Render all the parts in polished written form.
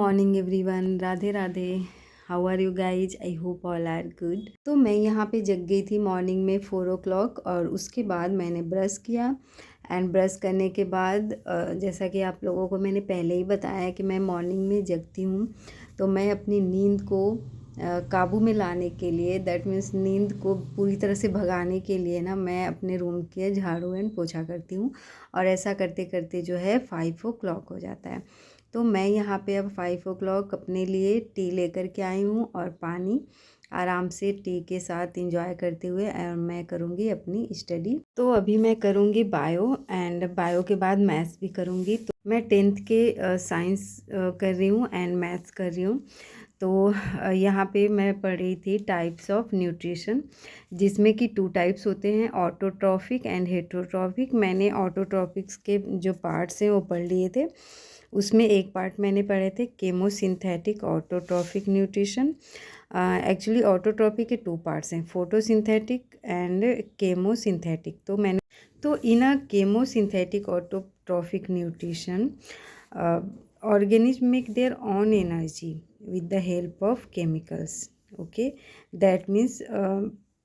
Morning everyone, Radhe Radhe. How are you guys? I hope all are good. तो मैं यहाँ पे जग गई थी मॉर्निंग में 4 o'clock और उसके बाद मैंने ब्रश किया। एंड ब्रश करने के बाद जैसा कि आप लोगों को मैंने पहले ही बताया कि मैं मॉर्निंग में जगती हूँ, तो मैं अपनी नींद को काबू में लाने के लिए, दैट मीन्स नींद को पूरी तरह से भगाने के लिए ना, मैं अपने रूम के झाड़ू एंड पोछा करती हूँ। और ऐसा करते करते जो है 5 o'clock हो जाता है। तो मैं यहाँ पे अब 5 o'clock अपने लिए टी लेकर के आई हूँ और पानी आराम से टी के साथ इंजॉय करते हुए और मैं करूँगी अपनी स्टडी। तो अभी मैं करूँगी बायो एंड बायो के बाद मैथ्स भी करूँगी। तो मैं 10th के साइंस कर रही हूँ एंड मैथ्स कर रही हूँ। तो यहाँ पे मैं पढ़ रही थी टाइप्स ऑफ न्यूट्रिशन, जिसमें कि 2 टाइप्स होते हैं, ऑटोट्रॉफिक एंड हेटरोट्रॉफिक। मैंने ऑटोट्रॉफिक्स के जो पार्ट्स हैं वो पढ़ लिए थे। उसमें एक पार्ट मैंने पढ़े थे chemosynthetic autotrophic nutrition. Actually autotrophic के 2 पार्ट्स हैं, फोटोसिंथेटिक एंड केमोसिंथेटिक। तो in a chemosynthetic autotrophic nutrition organism make their own energy with the help of chemicals. Okay, that means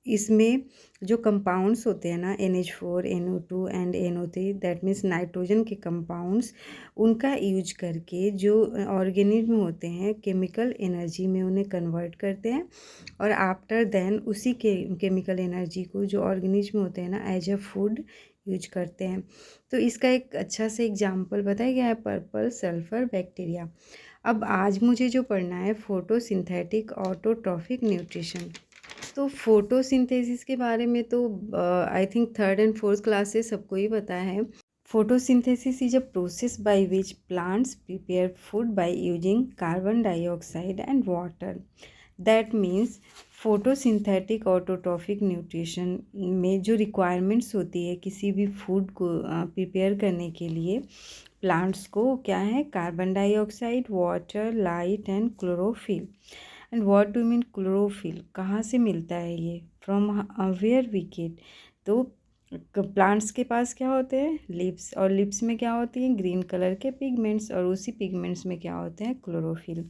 इसमें जो कंपाउंड्स होते हैं ना, NH4, NO2 and NO3, that means nitrogen के compounds, उनका use करके जो ऑर्गेनिज्म होते हैं केमिकल एनर्जी में उन्हें कन्वर्ट करते हैं। और आफ्टर देन उसी के केमिकल एनर्जी को जो ऑर्गेनिज्म होते हैं ना एज अ फूड यूज करते हैं। तो इसका एक अच्छा से एग्जाम्पल बताया गया है, पर्पल सल्फर बैक्टीरिया। अब आज मुझे जो पढ़ना है फोटोसिंथेटिक ऑटोट्रॉफिक न्यूट्रिशन। तो फोटोसिंथेसिस के बारे में तो I think 3rd and 4th class से सबको ही पता है। Photosynthesis is a process by which plants prepare food by using carbon dioxide and water. That means photosynthetic autotrophic nutrition में जो रिक्वायरमेंट्स होती है किसी भी फूड को प्रिपेयर करने के लिए, प्लांट्स को क्या है, carbon dioxide, water, light and chlorophyll. And what do mean chlorophyll? कहाँ से मिलता है ये? From where we get? तो प्लांट्स के पास क्या होते हैं, लिप्स, और लिप्स में क्या होती हैं, ग्रीन कलर के पिगमेंट्स, और उसी पिगमेंट्स में क्या होते हैं, क्लोरोफिल,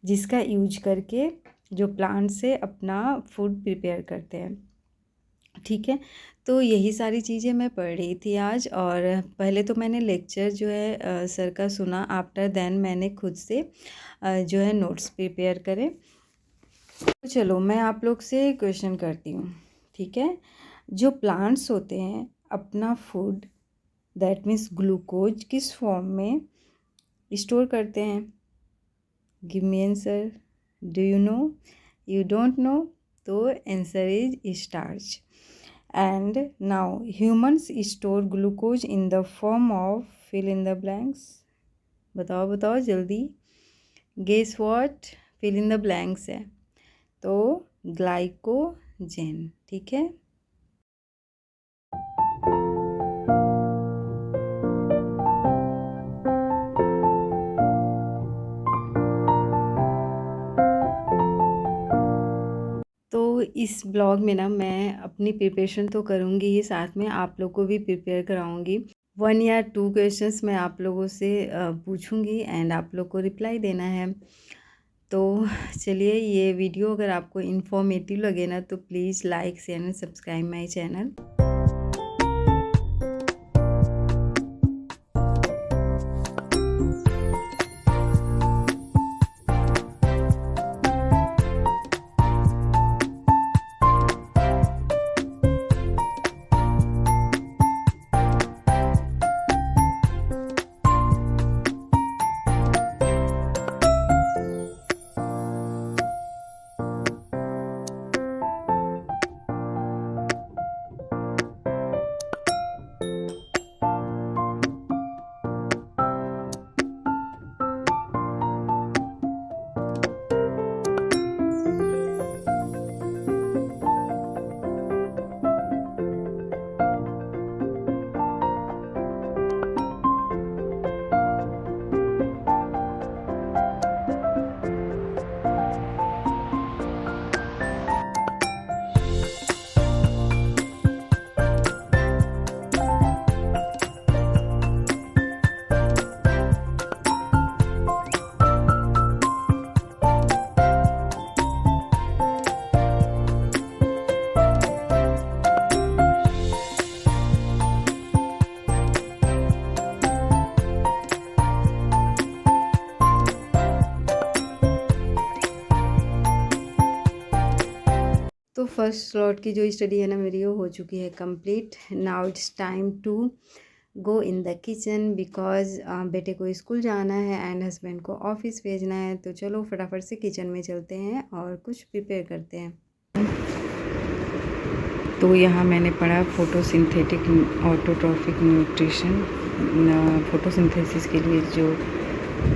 जिसका यूज करके जो प्लांट से अपना फूड प्रिपेयर करते हैं। ठीक है, तो यही सारी चीज़ें मैं पढ़ रही थी आज। और पहले तो मैंने लेक्चर जो है सर का सुना, आफ्टर देन मैंने खुद से जो है नोट्स प्रिपेयर करे। तो चलो मैं आप लोग से क्वेश्चन करती हूँ। ठीक है, जो प्लांट्स होते हैं अपना फूड, दैट मीन्स ग्लूकोज, किस फॉर्म में स्टोर करते हैं? Give me answer. Do you know? You don't know? तो answer is starch. And now humans store glucose in the form of, fill in the blanks. बताओ बताओ जल्दी। Guess what? Fill in the blanks है तो glycogen. ठीक है, तो इस ब्लॉग में ना मैं अपनी प्रिपरेशन तो करूँगी ही, साथ में आप लोग को भी प्रिपेयर कराऊँगी। 1 या 2 क्वेश्चंस मैं आप लोगों से पूछूँगी एंड आप लोग को रिप्लाई देना है। तो चलिए, ये वीडियो अगर आपको इन्फॉर्मेटिव लगे ना तो please like share and subscribe my channel. First slot की जो स्टडी है ना मेरी वो हो चुकी है complete. Now it's time to go in the kitchen because बेटे को स्कूल जाना है एंड हस्बैंड को ऑफिस भेजना है। तो चलो फटाफट से किचन में चलते हैं और कुछ प्रिपेयर करते हैं। तो यहाँ मैंने पढ़ा फोटोसिंथेटिक ऑटोट्रॉफिक न्यूट्रिशन, फोटोसिंथेसिस के लिए जो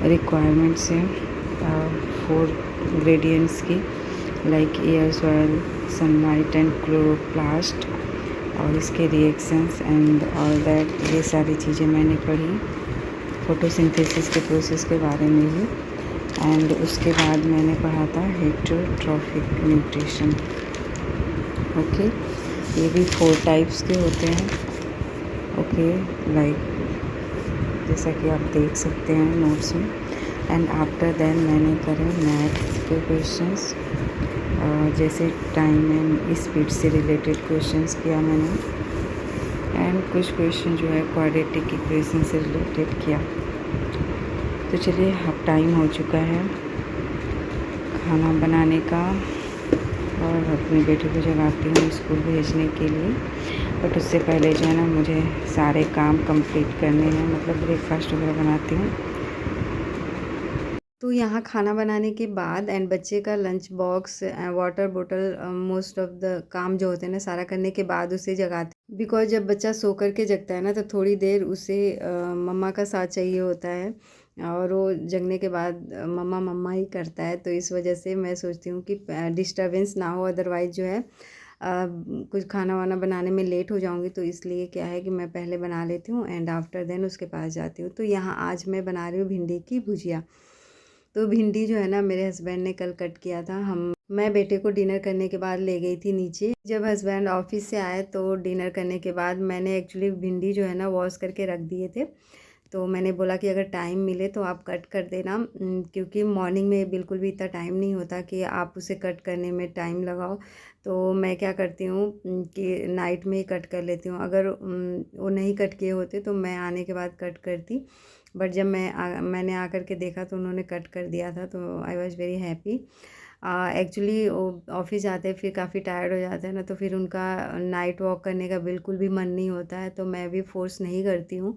रिक्वायरमेंट्स हैं 4 इंग्रेडिएंट्स की, like air, soil, sunlight and chloroplast, और इसके रिएक्शंस एंड ऑल दैट, ये सारी चीज़ें मैंने पढ़ी फोटोसिंथेसिस के प्रोसेस के बारे में ही। एंड उसके बाद मैंने पढ़ा था हेटेरोट्रॉफिक न्यूट्रिशन। ओके, ये भी 4 टाइप्स के होते हैं। ओके, लाइक जैसा कि आप देख सकते हैं नोट्स में। एंड आफ्टर देन मैंने करे मैथ्स के क्वेश्चंस, जैसे टाइम एंड स्पीड से रिलेटेड क्वेश्चंस किया मैंने, एंड कुछ क्वेश्चन जो है क्वाड्रेटिक इक्वेशन से रिलेटेड किया। तो चलिए, अब टाइम हो चुका है खाना बनाने का और अपने बेटे को जगाती हूँ स्कूल भेजने के लिए। बट उससे पहले जो है ना मुझे सारे काम कंप्लीट करने हैं, मतलब ब्रेकफास्ट वगैरह बनाती हूँ। तो यहाँ खाना बनाने के बाद एंड बच्चे का लंच बॉक्स, वाटर बोतल, मोस्ट ऑफ द काम जो होते हैं ना सारा करने के बाद उसे जगाते, बिकॉज जब बच्चा सो कर के जगता है ना तो थोड़ी देर उसे मम्मा का साथ चाहिए होता है, और वो जगने के बाद मम्मा मम्मा ही करता है। तो इस वजह से मैं सोचती हूँ कि डिस्टर्बेंस ना हो, अदरवाइज़ जो है कुछ खाना वाना बनाने में लेट हो जाऊँगी। तो इसलिए क्या है कि मैं पहले बना लेती हूँ एंड आफ्टर देन उसके पास जाती हूँ। तो यहाँ आज मैं बना रही हूँ भिंडी की भुजिया। तो भिंडी जो है ना मेरे हस्बैंड ने कल कट किया था। मैं बेटे को डिनर करने के बाद ले गई थी नीचे। जब हस्बैंड ऑफिस से आए तो डिनर करने के बाद मैंने एक्चुअली भिंडी जो है ना वॉश करके रख दिए थे। तो मैंने बोला कि अगर टाइम मिले तो आप कट कर देना, क्योंकि मॉर्निंग में बिल्कुल भी इतना टाइम नहीं होता कि आप उसे कट करने में टाइम लगाओ। तो मैं क्या करती हूँ कि नाइट में ही कट कर लेती हूँ। अगर वो नहीं कट किए होते तो मैं आने के बाद कट करती, बट जब मैंने आकर के देखा तो उन्होंने कट कर दिया था। तो I was very happy. Actually वो ऑफिस जाते हैं फिर काफ़ी टायर्ड हो जाते हैं ना, तो फिर उनका नाइट वॉक करने का बिल्कुल भी मन नहीं होता है। तो मैं भी फोर्स नहीं करती हूँ,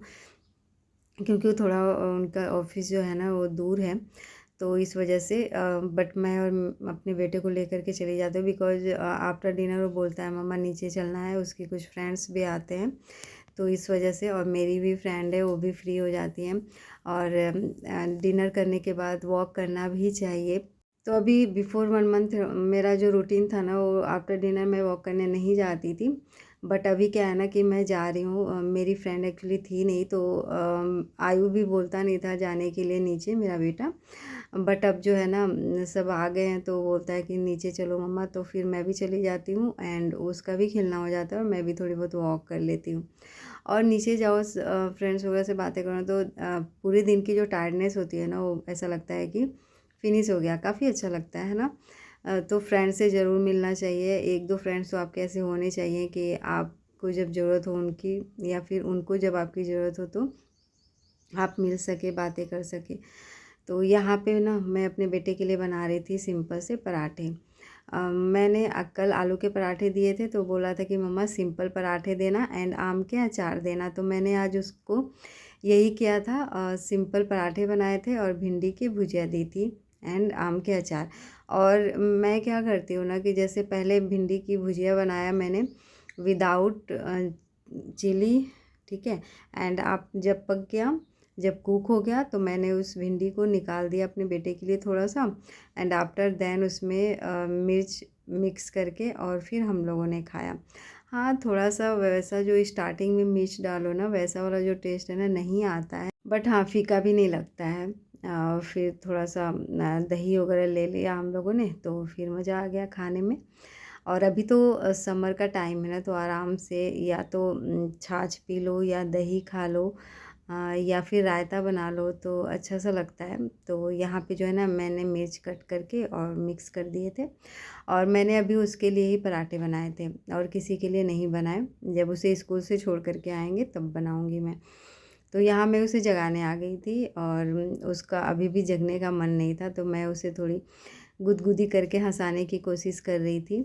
क्योंकि वो थोड़ा उनका ऑफिस जो है ना वो दूर है। तो इस वजह से बट मैं और अपने बेटे को लेकर के चली जाती हूँ, बिकॉज़ आफ्टर डिनर वो बोलता है मम्मा नीचे चलना है, उसके कुछ फ्रेंड्स भी आते हैं। तो इस वजह से, और मेरी भी फ्रेंड है वो भी फ्री हो जाती हैं, और डिनर करने के बाद वॉक करना भी चाहिए। तो अभी बिफ़ोर 1 मंथ मेरा जो रूटीन था ना वो आफ्टर डिनर मैं वॉक करने नहीं जाती थी। बट अभी क्या है ना कि मैं जा रही हूँ, मेरी फ्रेंड एक्चुअली थी नहीं, तो आयु भी बोलता नहीं था जाने के लिए नीचे, मेरा बेटा। बट अब जो है ना सब आ गए हैं तो बोलता है कि नीचे चलो मम्मा, तो फिर मैं भी चली जाती हूँ एंड उसका भी खेलना हो जाता है और मैं भी थोड़ी बहुत वॉक कर लेती हूँ। और नीचे जाओ फ्रेंड्स वगैरह से बातें करो तो पूरे दिन की जो टायर्डनेस होती है ना वो ऐसा लगता है कि फिनिश हो गया, काफ़ी अच्छा लगता है ना। तो फ्रेंड से ज़रूर मिलना चाहिए। 1-2 फ्रेंड्स तो आपके ऐसे होने चाहिए कि आपको जब ज़रूरत हो उनकी, या फिर उनको जब आपकी ज़रूरत हो तो आप मिल सके, बातें कर सके। तो यहाँ पे ना मैं अपने बेटे के लिए बना रही थी सिंपल से पराठे। मैंने कल आलू के पराठे दिए थे तो बोला था कि मम्मा सिंपल पराठे देना एंड आम के अचार देना। तो मैंने आज उसको यही किया था, सिंपल पराठे बनाए थे और भिंडी की भुजिया दी थी एंड आम के अचार। और मैं क्या करती हूँ ना कि जैसे पहले भिंडी की भुजिया बनाया मैंने विदाउट चिली, ठीक है। एंड आप जब पक गया, जब कुक हो गया तो मैंने उस भिंडी को निकाल दिया अपने बेटे के लिए थोड़ा सा, एंड आफ्टर देन उसमें मिर्च मिक्स करके और फिर हम लोगों ने खाया। हाँ, थोड़ा सा वैसा जो स्टार्टिंग में मिर्च डालो ना वैसा वाला जो टेस्ट है ना नहीं आता है, बट हाँ फीका भी नहीं लगता है। फिर थोड़ा सा दही वगैरह ले लिया हम लोगों ने, तो फिर मज़ा आ गया खाने में। और अभी तो समर का टाइम है ना, तो आराम से या तो छाछ पी लो या दही खा लो, या फिर रायता बना लो तो अच्छा सा लगता है। तो यहाँ पे जो है ना मैंने मिर्च कट करके और मिक्स कर दिए थे, और मैंने अभी उसके लिए ही पराठे बनाए थे और किसी के लिए नहीं बनाए। जब उसे स्कूल से छोड़ करके आएंगे तब बनाऊंगी मैं। तो यहाँ मैं उसे जगाने आ गई थी और उसका अभी भी जगने का मन नहीं था, तो मैं उसे थोड़ी गुदगुदी करके हंसाने की कोशिश कर रही थी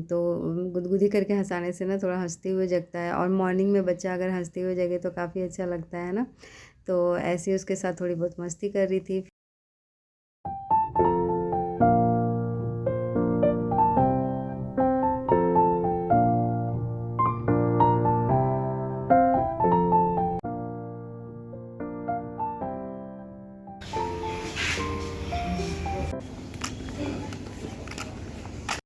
तो गुदगुदी करके हँसाने से ना थोड़ा हँसते हुए जगता है, और मॉर्निंग में बच्चा अगर हँसते हुए जगे तो काफ़ी अच्छा लगता है ना। तो ऐसे ही उसके साथ थोड़ी बहुत मस्ती कर रही थी।